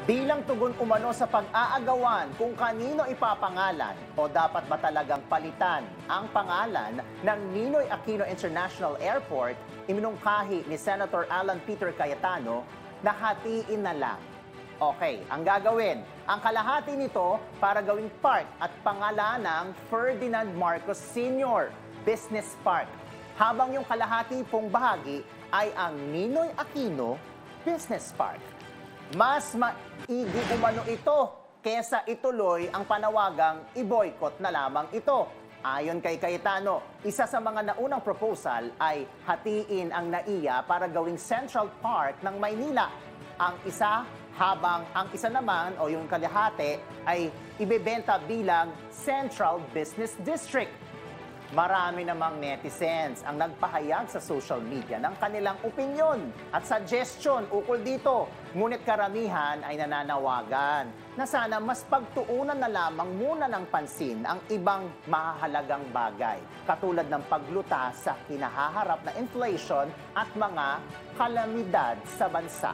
Bilang tugon umano sa pag-aagawan kung kanino ipapangalan o dapat ba talagang palitan ang pangalan ng Ninoy Aquino International Airport, iminungkahi ni Senator Alan Peter Cayetano na hatiin na lang. Okay, ang gagawin, ang kalahati nito para gawing park at pangalan ng Ferdinand Marcos Sr. Business Park. Habang yung kalahati pong bahagi ay ang Ninoy Aquino Business Park. Mas maigi umano ito kesa ituloy ang panawagang i-boycott na lamang ito. Ayon kay Cayetano, isa sa mga naunang proposal ay hatiin ang NAIA para gawing Central Park ng Maynila. Ang isa, habang ang isa naman o yung kalahati ay ibebenta bilang Central Business District. Marami namang netizens ang nagpahayag sa social media ng kanilang opinyon at suggestion ukol dito. Ngunit karamihan ay nananawagan na sana mas pagtuunan na lamang muna ng pansin ang ibang mahahalagang bagay, katulad ng paglutas sa hinahaharap na inflation at mga kalamidad sa bansa.